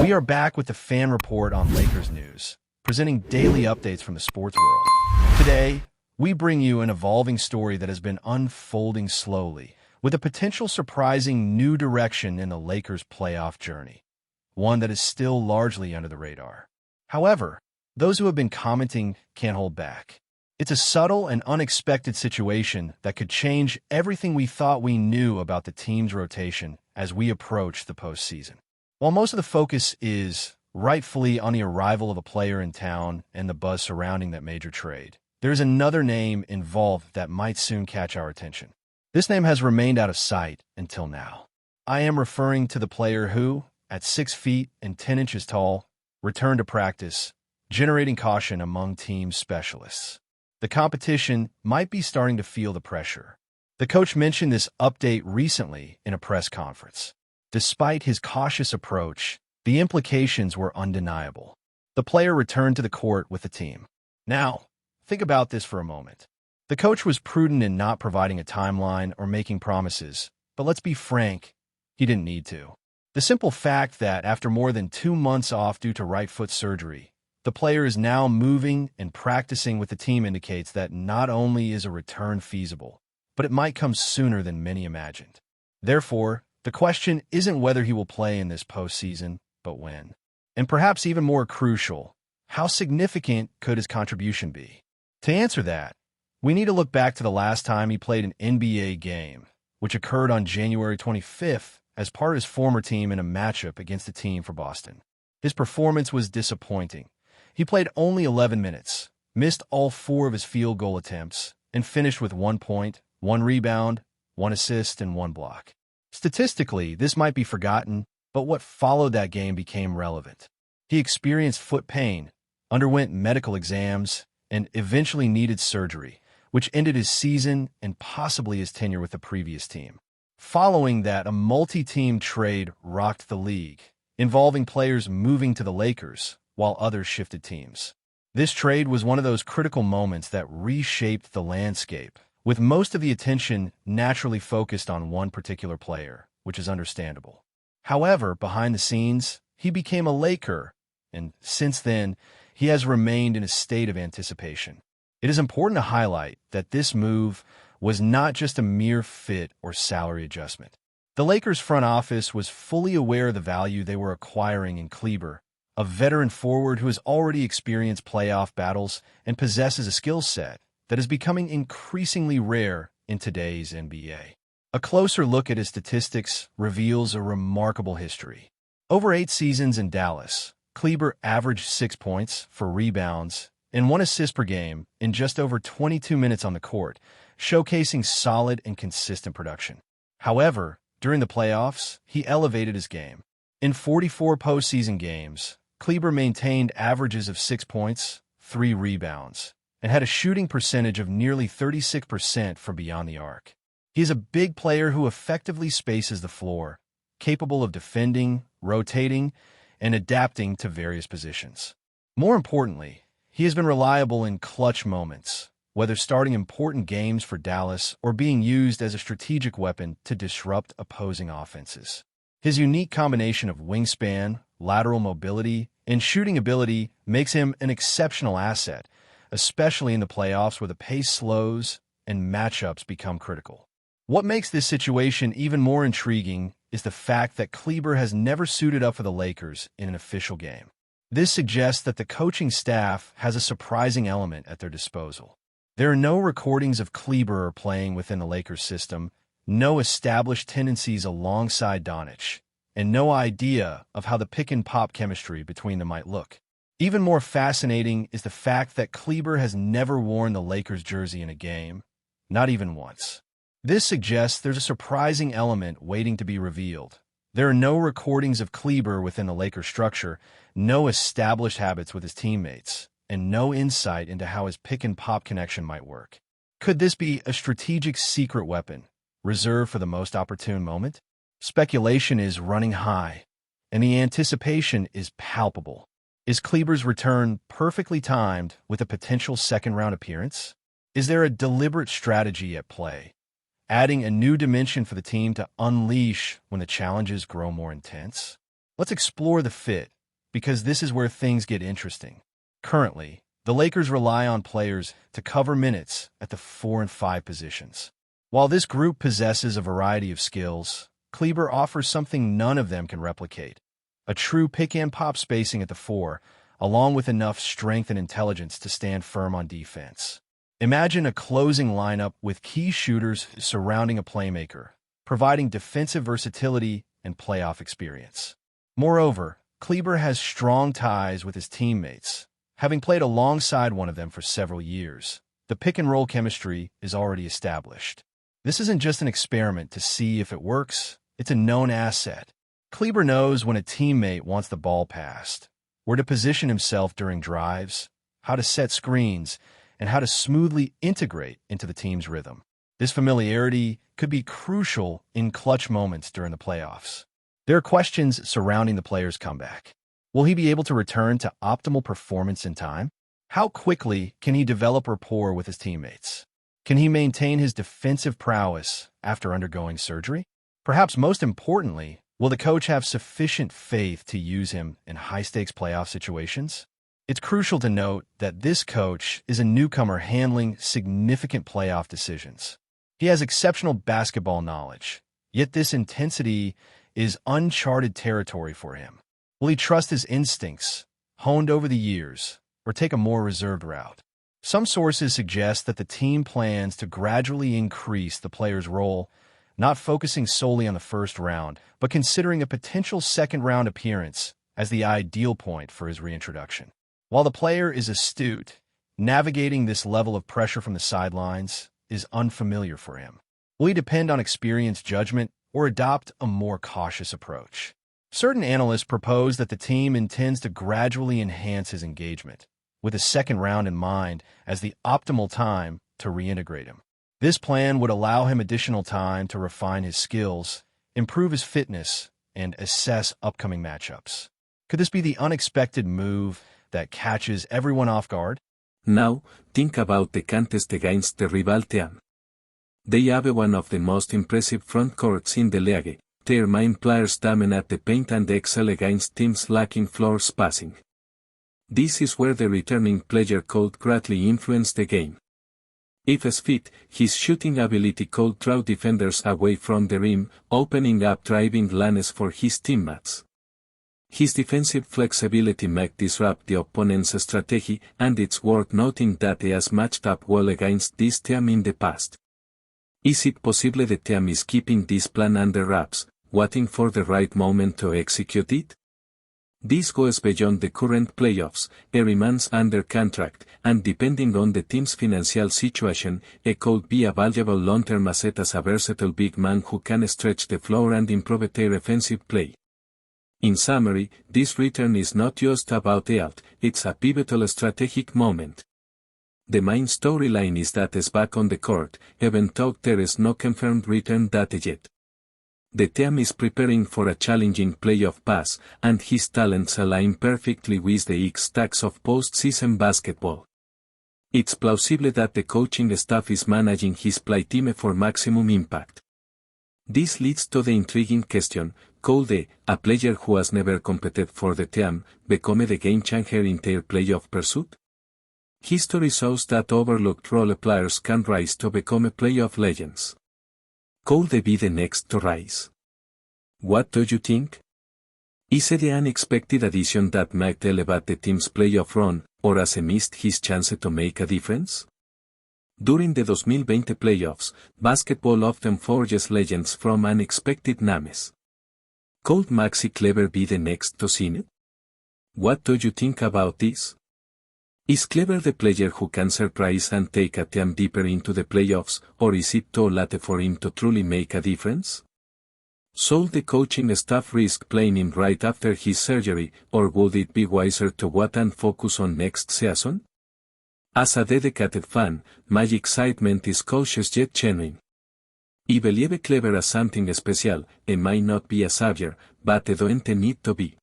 We are back with the Fan Report on Lakers news, presenting daily updates from the sports world. Today, we bring you an evolving story that has been unfolding slowly, with a potential surprising new direction in the Lakers' playoff journey, one that is still largely under the radar. However, those who have been commenting can't hold back. It's a subtle and unexpected situation that could change everything we thought we knew about the team's rotation as we approach the postseason. While most of the focus is rightfully on the arrival of a player in town and the buzz surrounding that major trade, there is another name involved that might soon catch our attention. This name has remained out of sight until now. I am referring to the player who, at 6 feet and 10 inches tall, returned to practice, generating caution among team specialists. The competition might be starting to feel the pressure. The coach mentioned this update recently in a press conference. Despite his cautious approach, the implications were undeniable. The player returned to the court with the team. Now, think about this for a moment. The coach was prudent in not providing a timeline or making promises, but let's be frank, he didn't need to. The simple fact that after more than 2 months off due to right foot surgery, the player is now moving and practicing with the team indicates that not only is a return feasible, but it might come sooner than many imagined. Therefore, the question isn't whether he will play in this postseason, but when. And perhaps even more crucial, how significant could his contribution be? To answer that, we need to look back to the last time he played an NBA game, which occurred on January 25th as part of his former team in a matchup against a team for Boston. His performance was disappointing. He played only 11 minutes, missed all 4 of his field goal attempts, and finished with 1 point, 1 rebound, 1 assist, and 1 block. Statistically, this might be forgotten, but what followed that game became relevant. He experienced foot pain, underwent medical exams, and eventually needed surgery, which ended his season and possibly his tenure with the previous team. Following that, a multi-team trade rocked the league, involving players moving to the Lakers, while others shifted teams. This trade was one of those critical moments that reshaped the landscape, with most of the attention naturally focused on one particular player, which is understandable. However, behind the scenes, he became a Laker, and since then, he has remained in a state of anticipation. It is important to highlight that this move was not just a mere fit or salary adjustment. The Lakers' front office was fully aware of the value they were acquiring in Kleber, a veteran forward who has already experienced playoff battles and possesses a skill set that is becoming increasingly rare in today's NBA. A closer look at his statistics reveals a remarkable history. Over 8 seasons in Dallas, Kleber averaged 6 points, 4 rebounds, and 1 assist per game in just over 22 minutes on the court, showcasing solid and consistent production. However, during the playoffs, he elevated his game. In 44 postseason games, Kleber maintained averages of 6 points, 3 rebounds, and had a shooting percentage of nearly 36% from beyond the arc. He is a big player who effectively spaces the floor, capable of defending, rotating, and adapting to various positions. More importantly, he has been reliable in clutch moments, whether starting important games for Dallas or being used as a strategic weapon to disrupt opposing offenses. His unique combination of wingspan, lateral mobility, and shooting ability makes him an exceptional asset, especially in the playoffs where the pace slows and matchups become critical. What makes this situation even more intriguing is the fact that Kleber has never suited up for the Lakers in an official game. This suggests that the coaching staff has a surprising element at their disposal. There are no recordings of Kleber playing within the Lakers system, no established tendencies alongside Doncic, and no idea of how the pick-and-pop chemistry between them might look. Even more fascinating is the fact that Kleber has never worn the Lakers jersey in a game, not even once. This suggests there's a surprising element waiting to be revealed. There are no recordings of Kleber within the Lakers structure, no established habits with his teammates, and no insight into how his pick-and-pop connection might work. Could this be a strategic secret weapon, reserved for the most opportune moment? Speculation is running high, and the anticipation is palpable. Is Kleber's return perfectly timed with a potential second-round appearance? Is there a deliberate strategy at play, adding a new dimension for the team to unleash when the challenges grow more intense? Let's explore the fit, because this is where things get interesting. Currently, the Lakers rely on players to cover minutes at the 4 and 5 positions. While this group possesses a variety of skills, Kleber offers something none of them can replicate: a true pick-and-pop spacing at the 4, along with enough strength and intelligence to stand firm on defense. Imagine a closing lineup with key shooters surrounding a playmaker, providing defensive versatility and playoff experience. Moreover, Kleber has strong ties with his teammates, having played alongside one of them for several years. The pick-and-roll chemistry is already established. This isn't just an experiment to see if it works, it's a known asset. Kleber knows when a teammate wants the ball passed, where to position himself during drives, how to set screens, and how to smoothly integrate into the team's rhythm. This familiarity could be crucial in clutch moments during the playoffs. There are questions surrounding the player's comeback. Will he be able to return to optimal performance in time? How quickly can he develop rapport with his teammates? Can he maintain his defensive prowess after undergoing surgery? Perhaps most importantly, will the coach have sufficient faith to use him in high-stakes playoff situations? It's crucial to note that this coach is a newcomer handling significant playoff decisions. He has exceptional basketball knowledge, yet this intensity is uncharted territory for him. Will he trust his instincts, honed over the years, or take a more reserved route? Some sources suggest that the team plans to gradually increase the player's role, not focusing solely on the first round, but considering a potential second-round appearance as the ideal point for his reintroduction. While the player is astute, navigating this level of pressure from the sidelines is unfamiliar for him. Will he depend on experienced judgment or adopt a more cautious approach? Certain analysts propose that the team intends to gradually enhance his engagement, with a second round in mind as the optimal time to reintegrate him. This plan would allow him additional time to refine his skills, improve his fitness, and assess upcoming matchups. Could this be the unexpected move that catches everyone off guard? Now, think about the contest against the rival team. They have one of the most impressive frontcourts in the league. Their main players dominate the paint and excel against teams lacking floor spacing. This is where the returning player could greatly influence the game. If as fit, his shooting ability could draw defenders away from the rim, opening up driving lanes for his teammates. His defensive flexibility may disrupt the opponent's strategy, and it's worth noting that he has matched up well against this team in the past. Is it possible the team is keeping this plan under wraps, waiting for the right moment to execute it? This goes beyond the current playoffs. He remains under contract, and depending on the team's financial situation, he could be a valuable long-term asset as a versatile big man who can stretch the floor and improve their offensive play. In summary, this return is not just about health, it's a pivotal strategic moment. The main storyline is that he's back on the court, even though there is no confirmed return date yet. The team is preparing for a challenging playoff pass, and his talents align perfectly with the X-Stacks of postseason basketball. It's plausible that the coaching staff is managing his play team for maximum impact. This leads to the intriguing question: could a player who has never competed for the team become the game changer in their playoff pursuit? History shows that overlooked role players can rise to become playoff legends. Could they be the next to rise? What do you think? Is it the unexpected addition that might elevate the team's playoff run, or has he missed his chance to make a difference? During the 2020 playoffs, basketball often forges legends from unexpected names. Could Maxi Kleber be the next to see it? What do you think about this? Is Kleber the player who can surprise and take a team deeper into the playoffs, or is it too late for him to truly make a difference? Should the coaching staff risk playing him right after his surgery, or would it be wiser to wait and focus on next season? As a dedicated fan, my excitement is cautious yet genuine. I believe Kleber as something special. He might not be a savior, but he doesn't need to be.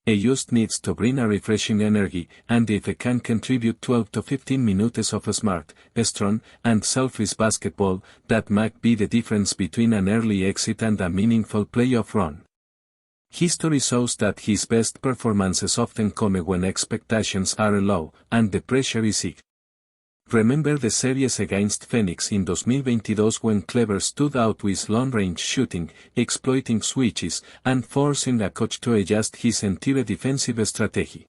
He just needs to bring a refreshing energy, and if he can contribute 12 to 15 minutes of smart, strong, and selfless basketball, that might be the difference between an early exit and a meaningful playoff run. History shows that his best performances often come when expectations are low, and the pressure is high. Remember the series against Phoenix in 2022 when Kleber stood out with long-range shooting, exploiting switches, and forcing a coach to adjust his entire defensive strategy.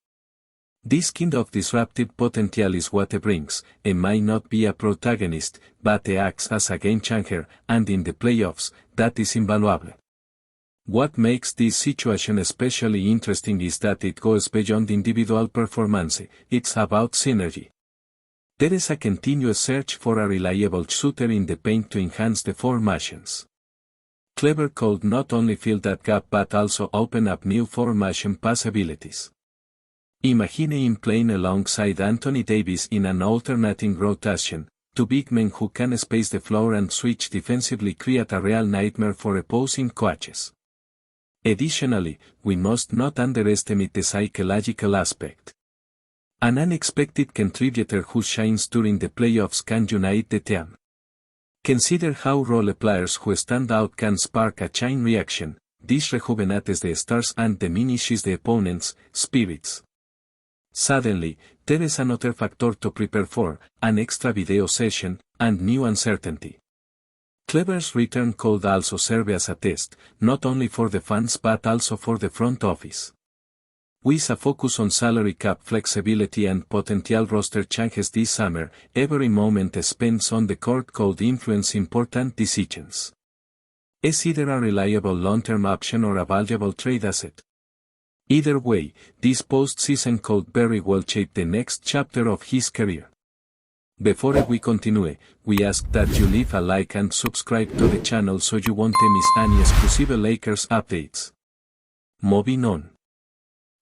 This kind of disruptive potential is what brings, and might not be a protagonist, but acts as a game changer, and in the playoffs, that is invaluable. What makes this situation especially interesting is that it goes beyond individual performance, it's about synergy. There is a continuous search for a reliable shooter in the paint to enhance the formations. Kleber could not only fill that gap but also open up new formation possibilities. Imagine him playing alongside Anthony Davis in an alternating rotation. Two big men who can space the floor and switch defensively create a real nightmare for opposing coaches. Additionally, we must not underestimate the psychological aspect. An unexpected contributor who shines during the playoffs can unite the team. Consider how role players who stand out can spark a chain reaction. This rejuvenates the stars and diminishes the opponent's spirits. Suddenly, there is another factor to prepare for, an extra video session, and new uncertainty. Kleber's return could also serve as a test, not only for the fans but also for the front office. With a focus on salary cap flexibility and potential roster changes this summer, every moment spent on the court could influence important decisions. Is either a reliable long-term option or a valuable trade asset? Either way, this postseason could very well shape the next chapter of his career. Before we continue, we ask that you leave a like and subscribe to the channel so you won't miss any exclusive Lakers updates. Moving on.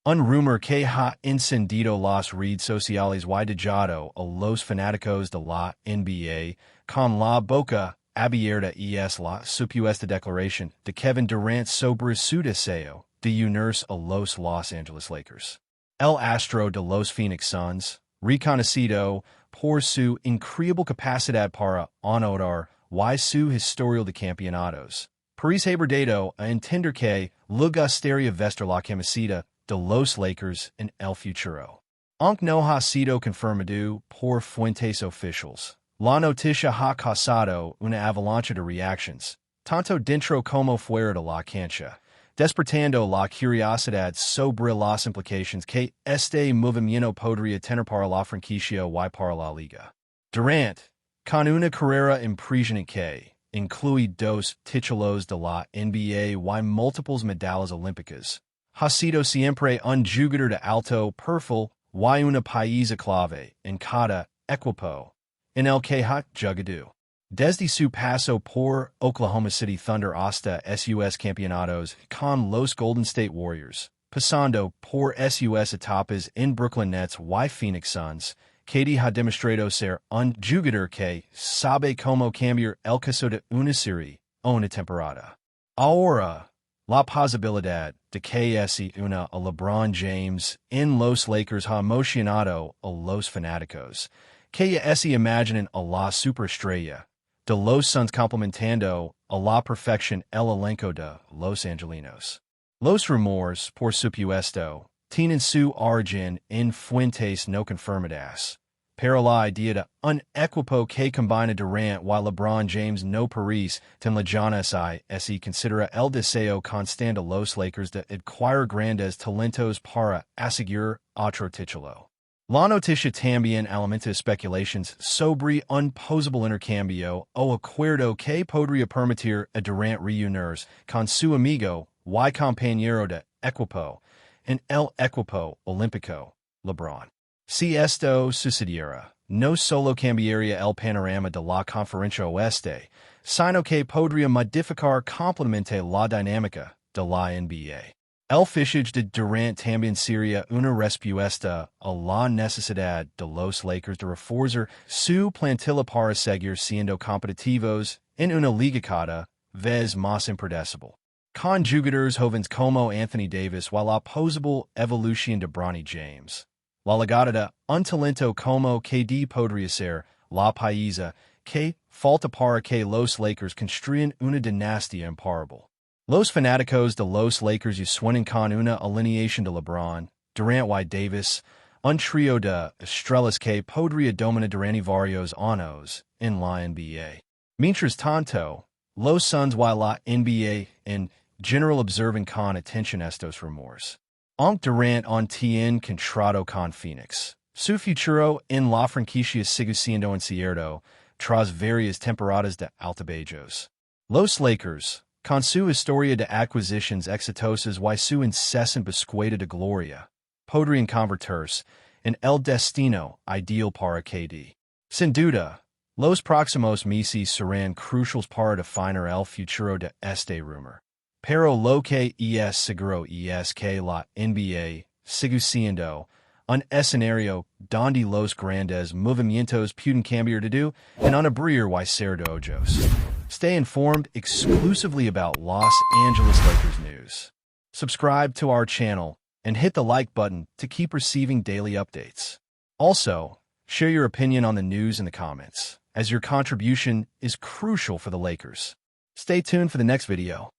Un rumor que ha encendido las redes sociales y dejado a los fanáticos de la NBA con la boca abierta es la supuesta declaración de Kevin Durant sobre su deseo de unirse a los Los Angeles Lakers. El astro de los Phoenix Suns, reconocido por su increíble capacidad para anotar y su historial de campeonatos, parece verdadero a entender que le gustaría vestir la camiseta de los Lakers en el futuro. Aunque no ha sido confirmado por fuentes oficiales, la noticia ha causado una avalancha de reacciones, tanto dentro como fuera de la cancha, despertando la curiosidad sobre las implicaciones que este movimiento podría tener para la franquicia y para la liga. Durant, con una carrera impresionante que incluye dos títulos de la NBA y múltiples medallas olímpicas, ha sido siempre un jugador de alto perfil y una pieza clave en cada equipo en el que ha jugado. Desde su paso por Oklahoma City Thunder hasta sus campeonatos con los Golden State Warriors, pasando por sus etapas en Brooklyn Nets y Phoenix Suns, KD ha demostrado ser un jugador que sabe cómo cambiar el curso de una serie o una temporada. Ahora, la posibilidad de que se una a LeBron James en los Lakers ha emocionado a los fanáticos, que se imaginen a la superestrella de los Suns complementando a la perfección el elenco de los Angelinos. Los rumores, por supuesto, tienen su origen en fuentes no confirmadas, pero la idea de un equipo que combina Durant y LeBron James no parece tan lejana se considera el deseo constante de los Lakers de adquirir grandes talentos para asegurar otro título. La noticia también alimenta especulaciones sobre un posible intercambio o acuerdo que podría permitir a Durant reunirse con su amigo y compañero de equipo en el equipo olímpico, LeBron. Si esto sucediera, no solo cambiaría el panorama de la conferencia oeste, sino que podría modificar completamente la dinámica de la NBA. El fichaje de Durant también sería una respuesta a la necesidad de los Lakers de reforzar su plantilla para seguir siendo competitivos en una liga cada vez más impredecible. Con jugadores jóvenes como Anthony Davis y la posible evolución de Bronny James, la llegada de un talento como KD podría ser la pieza que falta para que los Lakers construyan una dinastía imparable. Los Fanáticos de los Lakers y suenan con una alineación de LeBron, Durant y Davis, un trío de estrellas que podría dominar durante varios años en la NBA. Mientras tanto, los Suns y la NBA en general observan con atención estos rumores. Aunque Durant on tiene contrato con Phoenix, su futuro en la franquicia sigue siendo incierto tras varias temporadas de altibajos. Los Lakers, con su historia de acquisitions exitosas y su incesante búsqueda de gloria, podrían convertirse en el destino ideal para KD. Sin duda, los próximos meses serán cruciales para definir el futuro de este rumor. Pero lo que es seguro es que la NBA sigue siendo un escenario donde los grandes movimientos pueden cambiar de do and on abrir y ser de ojos. Stay informed exclusively about Los Angeles Lakers news. Subscribe to our channel and hit the like button to keep receiving daily updates. Also, share your opinion on the news in the comments, as your contribution is crucial for the Lakers. Stay tuned for the next video.